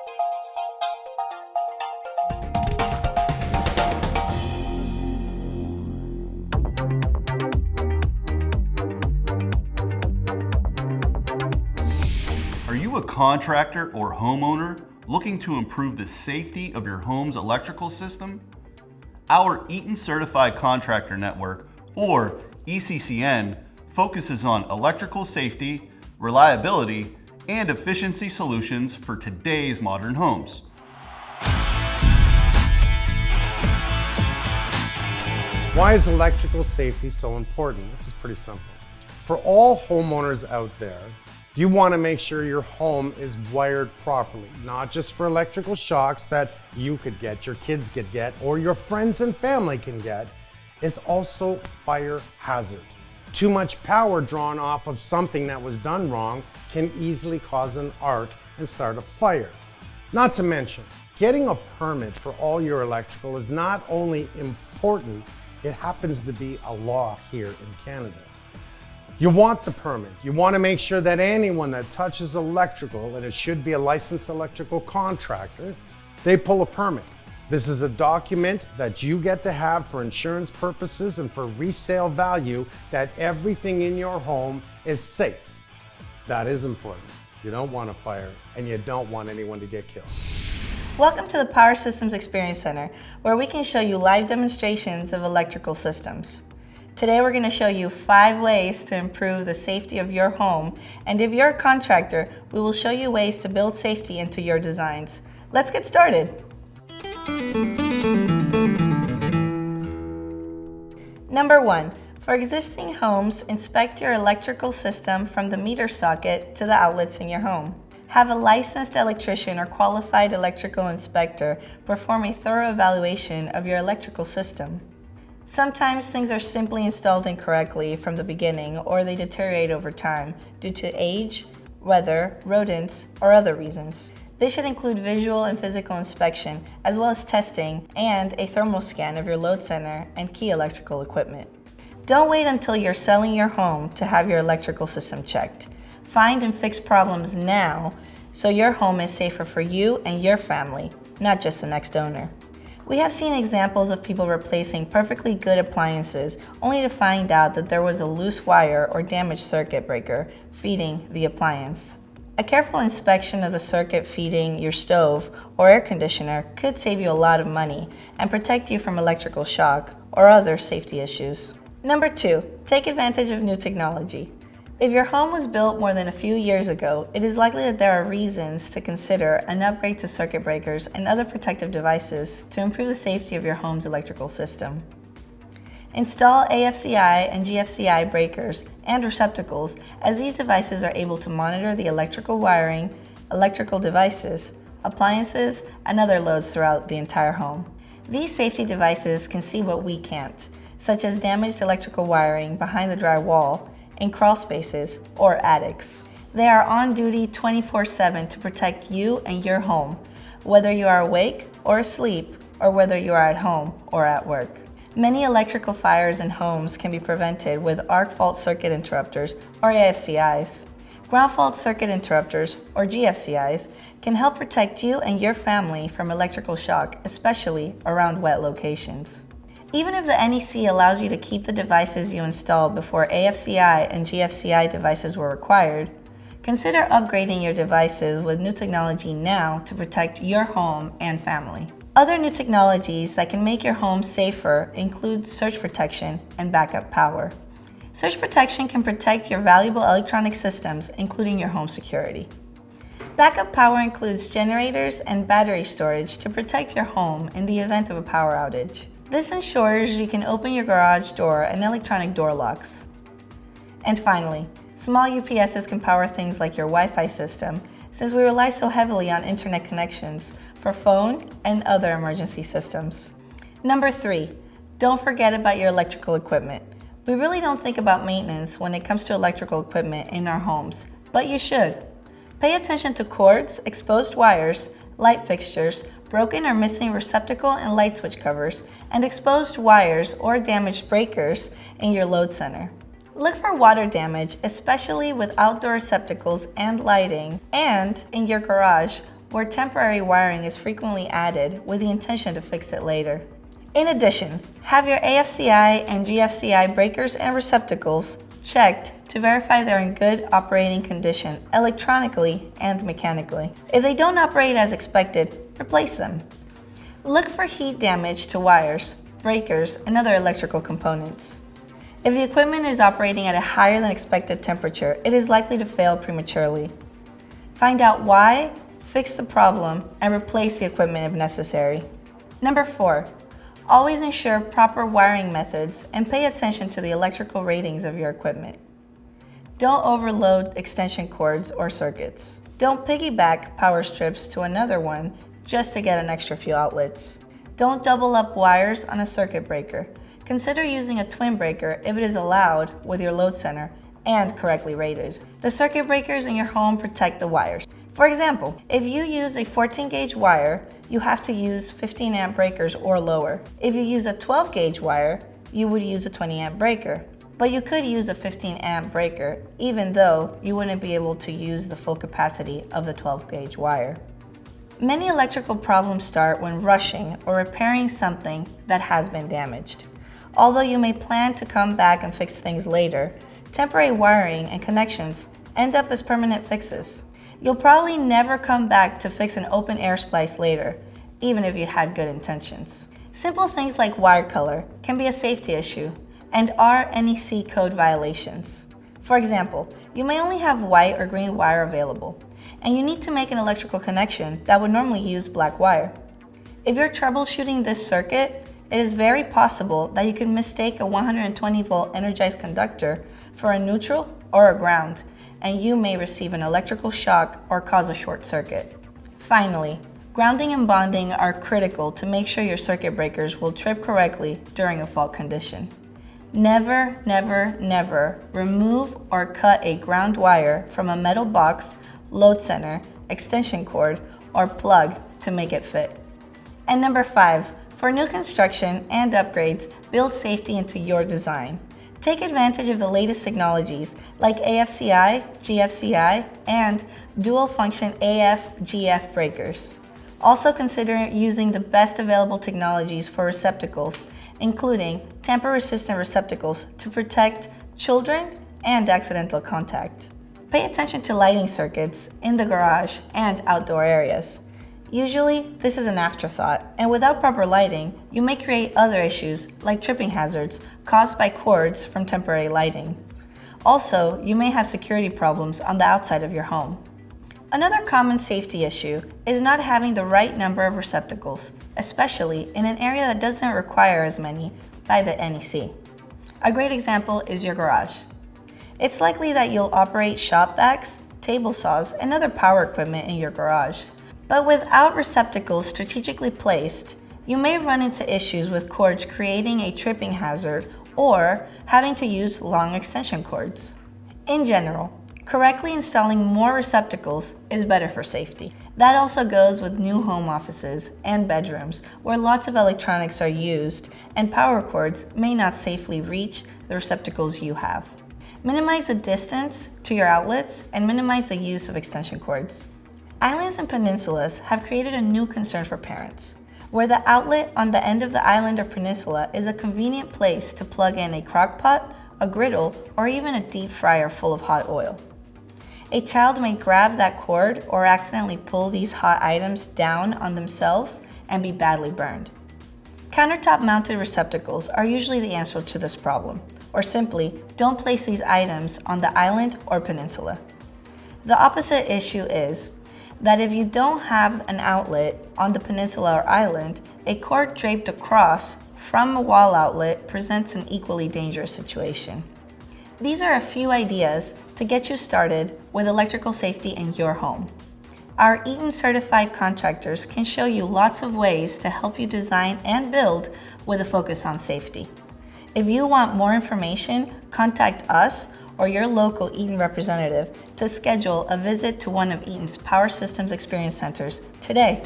Are you a contractor or homeowner looking to improve the safety of your home's electrical system? Our Eaton Certified Contractor Network, or ECCN, focuses on electrical safety, reliability, and efficiency solutions for today's modern homes. Why is electrical safety so important? This is pretty simple. For all homeowners out there, you want to make sure your home is wired properly, not just for electrical shocks that you could get, your kids could get, or your friends and family can get. It's also fire hazard. Too much power drawn off of something that was done wrong can easily cause an arc and start a fire. Not to mention, getting a permit for all your electrical is not only important, it happens to be a law here in Canada. You want the permit. You want to make sure that anyone that touches electrical, and it should be a licensed electrical contractor, they pull a permit. This is a document that you get to have for insurance purposes and for resale value, that everything in your home is safe. That is important. You don't want a fire, and you don't want anyone to get killed. Welcome to the Power Systems Experience Center, where we can show you live demonstrations of electrical systems. Today we're going to show you 5 ways to improve the safety of your home, and if you're a contractor, we will show you ways to build safety into your designs. Let's get started. Number 1. For existing homes, inspect your electrical system from the meter socket to the outlets in your home. Have a licensed electrician or qualified electrical inspector perform a thorough evaluation of your electrical system. Sometimes things are simply installed incorrectly from the beginning, or they deteriorate over time due to age, weather, rodents, or other reasons. This should include visual and physical inspection, as well as testing and a thermal scan of your load center and key electrical equipment. Don't wait until you're selling your home to have your electrical system checked. Find and fix problems now so your home is safer for you and your family, not just the next owner. We have seen examples of people replacing perfectly good appliances only to find out that there was a loose wire or damaged circuit breaker feeding the appliance. A careful inspection of the circuit feeding your stove or air conditioner could save you a lot of money and protect you from electrical shock or other safety issues. Number 2, take advantage of new technology. If your home was built more than a few years ago, it is likely that there are reasons to consider an upgrade to circuit breakers and other protective devices to improve the safety of your home's electrical system. Install AFCI and GFCI breakers and receptacles, as these devices are able to monitor the electrical wiring, electrical devices, appliances, and other loads throughout the entire home. These safety devices can see what we can't, such as damaged electrical wiring behind the drywall, in crawl spaces, or attics. They are on duty 24/7 to protect you and your home, whether you are awake or asleep, or whether you are at home or at work. Many electrical fires in homes can be prevented with arc fault circuit interrupters, or AFCIs. Ground fault circuit interrupters, or GFCIs, can help protect you and your family from electrical shock, especially around wet locations. Even if the NEC allows you to keep the devices you installed before AFCI and GFCI devices were required, consider upgrading your devices with new technology now to protect your home and family. Other new technologies that can make your home safer include surge protection and backup power. Surge protection can protect your valuable electronic systems, including your home security. Backup power includes generators and battery storage to protect your home in the event of a power outage. This ensures you can open your garage door and electronic door locks. And finally, small UPSs can power things like your Wi-Fi system, since we rely so heavily on internet connections for phone and other emergency systems. Number 3, don't forget about your electrical equipment. We really don't think about maintenance when it comes to electrical equipment in our homes, but you should. Pay attention to cords, exposed wires, light fixtures, broken or missing receptacle and light switch covers, and exposed wires or damaged breakers in your load center. Look for water damage, especially with outdoor receptacles and lighting, and in your garage where temporary wiring is frequently added with the intention to fix it later. In addition, have your AFCI and GFCI breakers and receptacles checked to verify they're in good operating condition electronically and mechanically. If they don't operate as expected, replace them. Look for heat damage to wires, breakers, and other electrical components. If the equipment is operating at a higher than expected temperature, it is likely to fail prematurely. Find out why, fix the problem, and replace the equipment if necessary. Number 4. Always ensure proper wiring methods and pay attention to the electrical ratings of your equipment. Don't overload extension cords or circuits. Don't piggyback power strips to another one just to get an extra few outlets. Don't double up wires on a circuit breaker. Consider using a twin breaker if it is allowed with your load center and correctly rated. The circuit breakers in your home protect the wires. For example, if you use a 14 gauge wire, you have to use 15 amp breakers or lower. If you use a 12 gauge wire, you would use a 20 amp breaker. But you could use a 15 amp breaker, even though you wouldn't be able to use the full capacity of the 12 gauge wire. Many electrical problems start when rushing or repairing something that has been damaged. Although you may plan to come back and fix things later, temporary wiring and connections end up as permanent fixes. You'll probably never come back to fix an open air splice later, even if you had good intentions. Simple things like wire color can be a safety issue and are NEC code violations. For example, you may only have white or green wire available, and you need to make an electrical connection that would normally use black wire. If you're troubleshooting this circuit, it is very possible that you could mistake a 120 volt energized conductor for a neutral or a ground, and you may receive an electrical shock or cause a short circuit. Finally, grounding and bonding are critical to make sure your circuit breakers will trip correctly during a fault condition. Never, never, never remove or cut a ground wire from a metal box, load center, extension cord, or plug to make it fit. And number 5, for new construction and upgrades, build safety into your design. Take advantage of the latest technologies like AFCI, GFCI, and dual function AF/GF breakers. Also consider using the best available technologies for receptacles, including tamper-resistant receptacles to protect children and accidental contact. Pay attention to lighting circuits in the garage and outdoor areas. Usually, this is an afterthought, and without proper lighting, you may create other issues like tripping hazards caused by cords from temporary lighting. Also, you may have security problems on the outside of your home. Another common safety issue is not having the right number of receptacles, especially in an area that doesn't require as many by the NEC. A great example is your garage. It's likely that you'll operate shop vacs, table saws, and other power equipment in your garage. But without receptacles strategically placed, you may run into issues with cords creating a tripping hazard or having to use long extension cords. In general, correctly installing more receptacles is better for safety. That also goes with new home offices and bedrooms where lots of electronics are used and power cords may not safely reach the receptacles you have. Minimize the distance to your outlets and minimize the use of extension cords. Islands and peninsulas have created a new concern for parents, where the outlet on the end of the island or peninsula is a convenient place to plug in a crock pot, a griddle, or even a deep fryer full of hot oil. A child may grab that cord or accidentally pull these hot items down on themselves and be badly burned. Countertop-mounted receptacles are usually the answer to this problem, or simply don't place these items on the island or peninsula. The opposite issue is that if you don't have an outlet on the peninsula or island, a cord draped across from a wall outlet presents an equally dangerous situation. These are a few ideas to get you started with electrical safety in your home. Our Eaton certified contractors can show you lots of ways to help you design and build with a focus on safety. If you want more information, contact us or your local Eaton representative to schedule a visit to one of Eaton's Power Systems Experience Centers today.